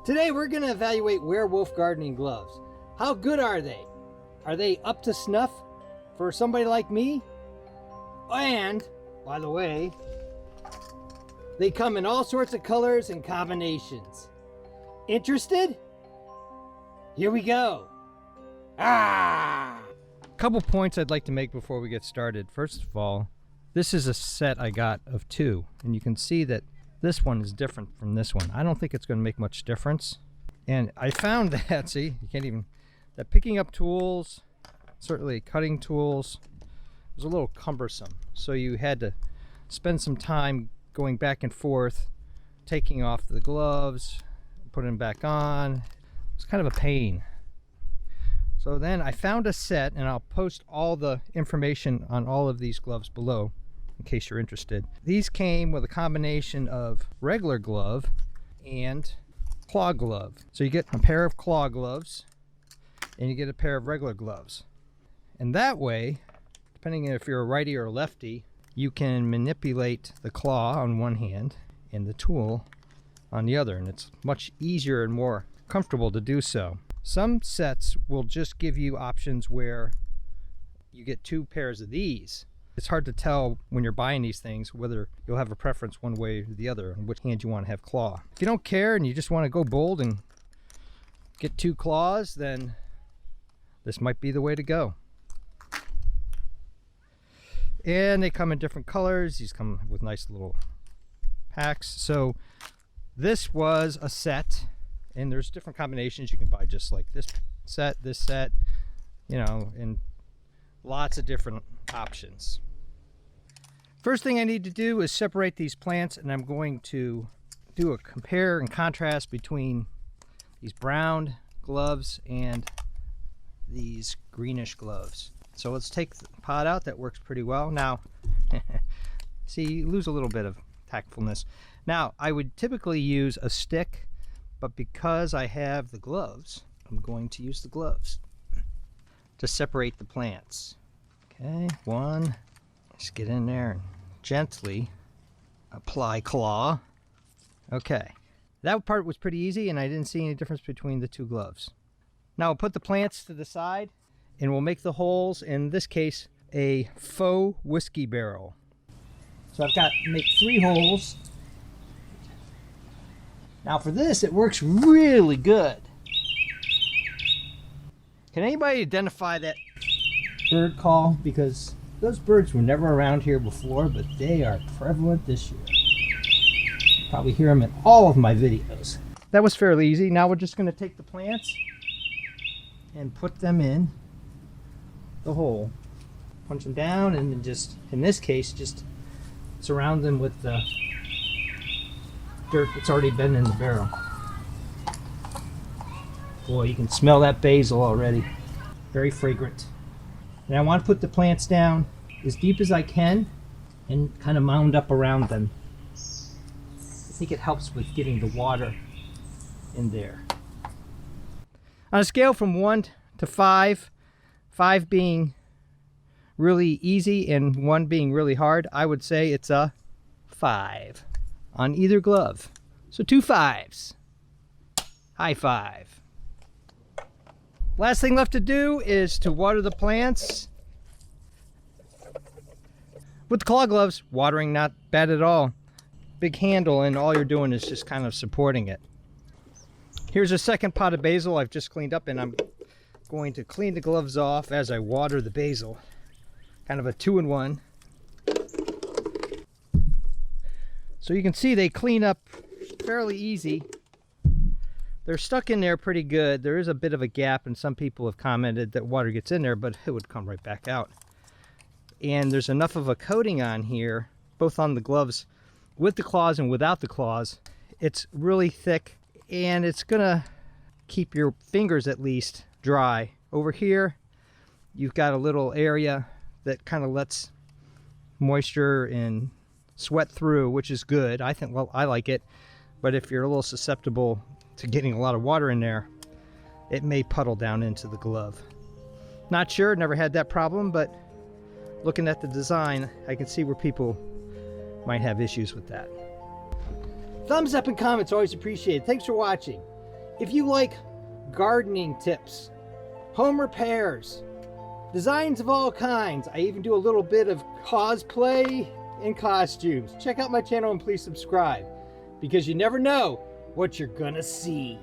Today we're going to evaluate Werewolf gardening gloves. How good are they? Are they up to snuff for somebody like me? And, by the way, they come in all sorts of colors and combinations. Interested? Here we go. Couple points I'd like to make before we get started. First of all, this is a set I got of two, and you can see that this one is different from this one. I don't think it's going to make much difference. And I found that, see, you can't even, that picking up tools, certainly cutting tools, was a little cumbersome. So you had to spend some time going back and forth, taking off the gloves, putting them back on. It's kind of a pain. So then I found a set, and I'll post all the information on all of these gloves below in case you're interested. These came with a combination of regular glove and claw glove. So you get a pair of claw gloves and you get a pair of regular gloves. And that way, depending if you're a righty or a lefty, you can manipulate the claw on one hand and the tool on the other, and it's much easier and more comfortable to do so. Some sets will just give you options where you get two pairs of these. It's hard to tell when you're buying these things whether you'll have a preference one way or the other and which hand you want to have claw. If you don't care and you just want to go bold and get two claws, then this might be the way to go. And they come in different colors. These come with nice little packs. So this was a set, and there's different combinations you can buy, just like this set, you know, and lots of different options. First thing I need to do is separate these plants, and I'm going to do a compare and contrast between these brown gloves and these greenish gloves. So let's take the pot out. That works pretty well. Now, see, you lose a little bit of tactfulness. Now, I would typically use a stick, but because I have the gloves, I'm going to use the gloves to separate the plants. Okay, one. Just get in there and gently apply claw. Okay, that part was pretty easy, and I didn't see any difference between the two gloves. Now I'll put the plants to the side, and we'll make the holes, in this case, a faux whiskey barrel. So I've got to make 3 holes. Now for this, it works really good. Can anybody identify that bird call? Because those birds were never around here before, but they are prevalent this year. You probably hear them in all of my videos. That was fairly easy. Now we're just going to take the plants and put them in the hole. Punch them down, and then just, in this case, just surround them with the dirt that's already been in the barrel. Boy, you can smell that basil already. Very fragrant. And I want to put the plants down as deep as I can and kind of mound up around them. I think it helps with getting the water in there. On a scale from 1 to 5, 5 being really easy and 1 being really hard, I would say it's a 5 on either glove. So 2 5s. High five. Last thing left to do is to water the plants. With the claw gloves, watering not bad at all. Big handle, and all you're doing is just kind of supporting it. Here's a second pot of basil I've just cleaned up, and I'm going to clean the gloves off as I water the basil. Kind of a 2-in-1. So you can see they clean up fairly easy. They're stuck in there pretty good. There is a bit of a gap, and some people have commented that water gets in there, but it would come right back out. And there's enough of a coating on here, both on the gloves with the claws and without the claws. It's really thick, and it's gonna keep your fingers at least dry. Over here, you've got a little area that kind of lets moisture and sweat through, which is good. I think, well, I like it. But if you're a little susceptible to getting a lot of water in there, it may puddle down into the glove. Not sure, never had that problem, but looking at the design, I can see where people might have issues with that. Thumbs up and comments, always appreciated. Thanks for watching. If you like gardening tips, home repairs, designs of all kinds, I even do a little bit of cosplay and costumes. Check out my channel and please subscribe, because you never know what you're gonna see.